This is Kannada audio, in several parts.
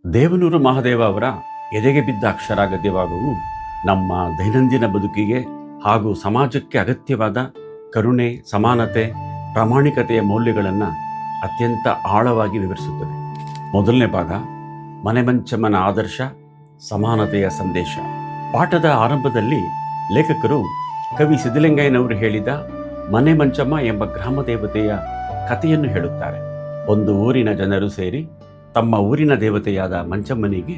ದೇವನೂರು ಮಹಾದೇವ ಅವರ ಎದೆಗೆ ಬಿದ್ದ ಅಕ್ಷರ ಗದ್ಯವಾಗುವು ನಮ್ಮ ದೈನಂದಿನ ಬದುಕಿಗೆ ಹಾಗೂ ಸಮಾಜಕ್ಕೆ ಅಗತ್ಯವಾದ ಕರುಣೆ, ಸಮಾನತೆ, ಪ್ರಾಮಾಣಿಕತೆಯ ಮೌಲ್ಯಗಳನ್ನು ಅತ್ಯಂತ ಆಳವಾಗಿ ವಿವರಿಸುತ್ತದೆ. ಮೊದಲನೇ ಭಾಗ ಮನೆಮಂಚಮ್ಮನ ಆದರ್ಶ, ಸಮಾನತೆಯ ಸಂದೇಶ. ಪಾಠದ ಆರಂಭದಲ್ಲಿ ಲೇಖಕರು ಕವಿ ಸಿದ್ದಲಿಂಗಯ್ಯನವರು ಹೇಳಿದ ಮನೆ ಮಂಚಮ್ಮ ಎಂಬ ಗ್ರಾಮ ದೇವತೆಯ ಕಥೆಯನ್ನು ಹೇಳುತ್ತಾರೆ. ಒಂದು ಊರಿನ ಜನರು ಸೇರಿ ತಮ್ಮ ಊರಿನ ದೇವತೆಯಾದ ಮಂಚಮ್ಮನಿಗೆ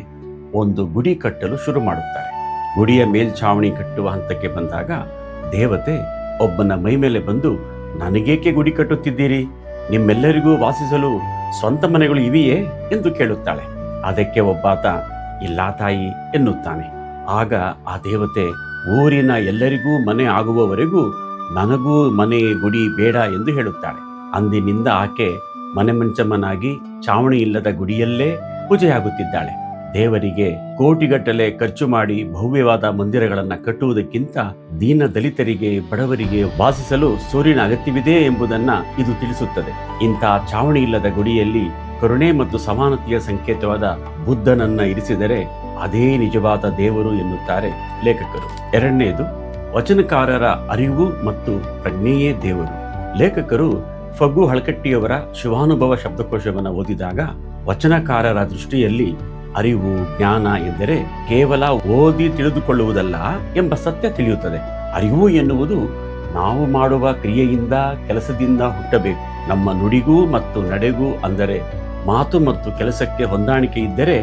ಒಂದು ಗುಡಿ ಕಟ್ಟಲು ಶುರು ಮಾಡುತ್ತಾರೆ. ಗುಡಿಯ ಮೇಲ್ಛಾವಣಿ ಕಟ್ಟುವ ಹಂತಕ್ಕೆ ಬಂದಾಗ ದೇವತೆ ಒಬ್ಬನ ಮೈಮೇಲೆ ಬಂದು, ನನಗೇಕೆ ಗುಡಿ ಕಟ್ಟುತ್ತಿದ್ದೀರಿ? ನಿಮ್ಮೆಲ್ಲರಿಗೂ ವಾಸಿಸಲು ಸ್ವಂತ ಮನೆಗಳು ಇವೆಯೇ ಎಂದು ಕೇಳುತ್ತಾಳೆ. ಅದಕ್ಕೆ ಒಬ್ಬಾತ, ಇಲ್ಲ ತಾಯಿ ಎನ್ನುತ್ತಾನೆ. ಆಗ ಆ ದೇವತೆ, ಊರಿನ ಎಲ್ಲರಿಗೂ ಮನೆ ಆಗುವವರೆಗೂ ನನಗೂ ಮನೆ ಗುಡಿ ಬೇಡ ಎಂದು ಹೇಳುತ್ತಾಳೆ. ಅಂದಿನಿಂದ ಆಕೆ ಮನೆ ಮಂಚಮ್ಮನಾಗಿ ಚಾವಣಿ ಇಲ್ಲದ ಗುಡಿಯಲ್ಲೇ ಪೂಜೆಯಾಗುತ್ತಿದ್ದಾಳೆ. ದೇವರಿಗೆ ಕೋಟಿಗಟ್ಟಲೆ ಖರ್ಚು ಮಾಡಿ ಭವ್ಯವಾದ ಮಂದಿರಗಳನ್ನು ಕಟ್ಟುವುದಕ್ಕಿಂತ ದೀನ ದಲಿತರಿಗೆ, ಬಡವರಿಗೆ ವಾಸಿಸಲು ಸೂರ್ಯನ ಅಗತ್ಯವಿದೆ ಎಂಬುದನ್ನ ಇದು ತಿಳಿಸುತ್ತದೆ. ಇಂಥ ಚಾವಣಿ ಇಲ್ಲದ ಗುಡಿಯಲ್ಲಿ ಕರುಣೆ ಮತ್ತು ಸಮಾನತೆಯ ಸಂಕೇತವಾದ ಬುದ್ಧನನ್ನ ಇರಿಸಿದರೆ ಅದೇ ನಿಜವಾದ ದೇವರು ಎನ್ನುತ್ತಾರೆ ಲೇಖಕರು. ಎರಡನೆಯದು ವಚನಕಾರರ ಅರಿವು ಮತ್ತು ಪ್ರಜ್ಞೆಯೇ ದೇವರು. ಲೇಖಕರು ಫಗು ಹಳಕಟ್ಟಿಯವರ ಶಿವಾನುಭವ ಶಬ್ದಕೋಶವನ್ನು ಓದಿದಾಗ ವಚನಕಾರರ ದೃಷ್ಟಿಯಲ್ಲಿ ಅರಿವು, ಜ್ಞಾನ ಎಂದರೆ ಕೇವಲ ಓದಿ ತಿಳಿದುಕೊಳ್ಳುವುದಲ್ಲ ಎಂಬ ಸತ್ಯ ತಿಳಿಯುತ್ತದೆ. ಅರಿವು ಎನ್ನುವುದು ನಾವು ಮಾಡುವ ಕ್ರಿಯೆಯಿಂದ, ಕೆಲಸದಿಂದ ಹುಟ್ಟಬೇಕು. ನಮ್ಮ ನುಡಿಗೂ ಮತ್ತು ನಡೆಗೂ, ಅಂದರೆ ಮಾತು ಮತ್ತು ಕೆಲಸಕ್ಕೆ ಹೊಂದಾಣಿಕೆ ಇದ್ದರೆ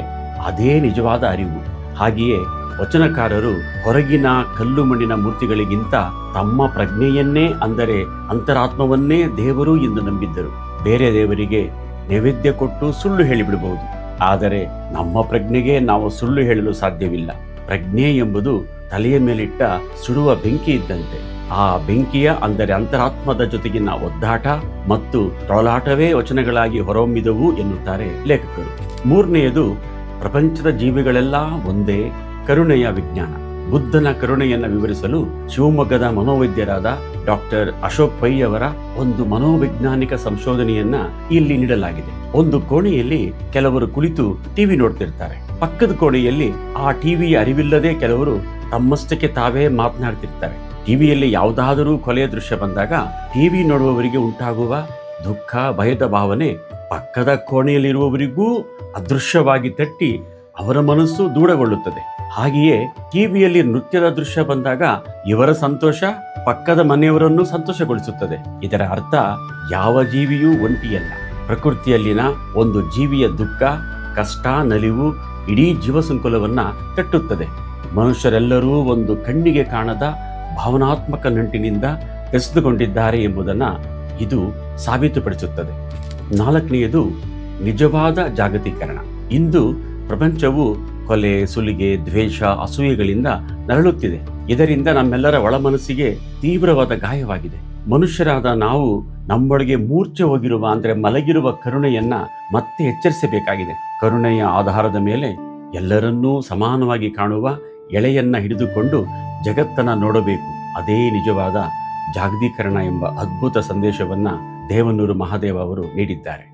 ಅದೇ ನಿಜವಾದ ಅರಿವು. ಹಾಗೆಯೇ ವಚನಕಾರರು ಹೊರಗಿನ ಕಲ್ಲು ಮಣ್ಣಿನ ಮೂರ್ತಿಗಳಿಗಿಂತ ತಮ್ಮ ಪ್ರಜ್ಞೆಯನ್ನೇ, ಅಂದರೆ ಅಂತರಾತ್ಮವನ್ನೇ ದೇವರು ಎಂದು ನಂಬಿದ್ದರು. ಬೇರೆ ದೇವರಿಗೆ ನೈವೇದ್ಯ ಕೊಟ್ಟು ಸುಳ್ಳು ಹೇಳಿಬಿಡಬಹುದು, ಆದರೆ ನಮ್ಮ ಪ್ರಜ್ಞೆಗೆ ನಾವು ಸುಳ್ಳು ಹೇಳಲು ಸಾಧ್ಯವಿಲ್ಲ. ಪ್ರಜ್ಞೆ ಎಂಬುದು ತಲೆಯ ಮೇಲಿಟ್ಟ ಸುಡುವ ಬೆಂಕಿ ಇದ್ದಂತೆ. ಆ ಬೆಂಕಿಯ, ಅಂದರೆ ಅಂತರಾತ್ಮದ ಜೊತೆಗಿನ ಒದ್ದಾಟ ಮತ್ತು ತೊಳಲಾಟವೇ ವಚನಗಳಾಗಿ ಹೊರಹೊಮ್ಮಿದವು ಎನ್ನುತ್ತಾರೆ ಲೇಖಕರು. ಮೂರನೆಯದು ಪ್ರಪಂಚದ ಜೀವಿಗಳೆಲ್ಲ ಒಂದೇ, ಕರುಣೆಯ ವಿಜ್ಞಾನ. ಬುದ್ಧನ ಕರುಣೆಯನ್ನು ವಿವರಿಸಲು ಶಿವಮೊಗ್ಗದ ಮನೋವೈದ್ಯರಾದ ಡಾಕ್ಟರ್ ಅಶೋಕ್ ಪೈ ಅವರ ಒಂದು ಮನೋವೈಜ್ಞಾನಿಕ ಸಂಶೋಧನೆಯನ್ನ ಇಲ್ಲಿ ನೀಡಲಾಗಿದೆ. ಒಂದು ಕೋಣೆಯಲ್ಲಿ ಕೆಲವರು ಕುಳಿತು ಟಿವಿ ನೋಡ್ತಿರ್ತಾರೆ. ಪಕ್ಕದ ಕೋಣೆಯಲ್ಲಿ ಆ ಟಿವಿಯ ಅರಿವಿಲ್ಲದೆ ಕೆಲವರು ತಮ್ಮಷ್ಟಕ್ಕೆ ತಾವೇ ಮಾತನಾಡ್ತಿರ್ತಾರೆ. ಟಿವಿಯಲ್ಲಿ ಯಾವುದಾದರೂ ಕೊಲೆಯ ದೃಶ್ಯ ಬಂದಾಗ ಟಿವಿ ನೋಡುವವರಿಗೆ ಉಂಟಾಗುವ ದುಃಖ, ಭಯದ ಭಾವನೆ ಪಕ್ಕದ ಕೋಣೆಯಲ್ಲಿರುವವರಿಗೂ ಅದೃಶ್ಯವಾಗಿ ತಟ್ಟಿ ಅವರ ಮನಸ್ಸು ದೂಡಗೊಳ್ಳುತ್ತದೆ. ಹಾಗೆಯೇ ಟಿವಿಯಲ್ಲಿ ನೃತ್ಯದ ದೃಶ್ಯ ಬಂದಾಗ ಇವರ ಸಂತೋಷ ಪಕ್ಕದ ಮನೆಯವರನ್ನು ಸಂತೋಷಗೊಳಿಸುತ್ತದೆ. ಇದರ ಅರ್ಥ, ಯಾವ ಜೀವಿಯೂ ಒಂಟಿಯಲ್ಲ. ಪ್ರಕೃತಿಯಲ್ಲಿನ ಒಂದು ಜೀವಿಯ ದುಃಖ, ಕಷ್ಟ, ನಲಿವು ಇಡೀ ಜೀವಸಂಕುಲವನ್ನ ತಟ್ಟುತ್ತದೆ. ಮನುಷ್ಯರೆಲ್ಲರೂ ಒಂದು ಕಣ್ಣಿಗೆ ಕಾಣದ ಭಾವನಾತ್ಮಕ ನಂಟಿನಿಂದ ಬೆಸೆದುಕೊಂಡಿದ್ದಾರೆ ಎಂಬುದನ್ನ ಇದು ಸಾಬೀತುಪಡಿಸುತ್ತದೆ. ನಾಲ್ಕನೆಯದು ನಿಜವಾದ ಜಾಗತೀಕರಣ. ಇಂದು ಪ್ರಪಂಚವು ಕೊಲೆ, ಸುಲಿಗೆ, ದ್ವೇಷ, ಅಸೂಯೆಗಳಿಂದ ನರಳುತ್ತಿದೆ. ಇದರಿಂದ ನಮ್ಮೆಲ್ಲರ ಒಳ ಮನಸ್ಸಿಗೆ ತೀವ್ರವಾದ ಗಾಯವಾಗಿದೆ. ಮನುಷ್ಯರಾದ ನಾವು ನಮ್ಮೊಳಗೆ ಮೂರ್ಛೆ ಹೋಗಿರುವ, ಅಂದರೆ ಮಲಗಿರುವ ಕರುಣೆಯನ್ನ ಮತ್ತೆ ಎಚ್ಚರಿಸಬೇಕಾಗಿದೆ. ಕರುಣೆಯ ಆಧಾರದ ಮೇಲೆ ಎಲ್ಲರನ್ನೂ ಸಮಾನವಾಗಿ ಕಾಣುವ ಎಳೆಯನ್ನ ಹಿಡಿದುಕೊಂಡು ಜಗತ್ತನ್ನ ನೋಡಬೇಕು. ಅದೇ ನಿಜವಾದ ಜಾಗತೀಕರಣ ಎಂಬ ಅದ್ಭುತ ಸಂದೇಶವನ್ನ ದೇವನೂರು ಮಹಾದೇವ ಅವರು ನೀಡಿದ್ದಾರೆ.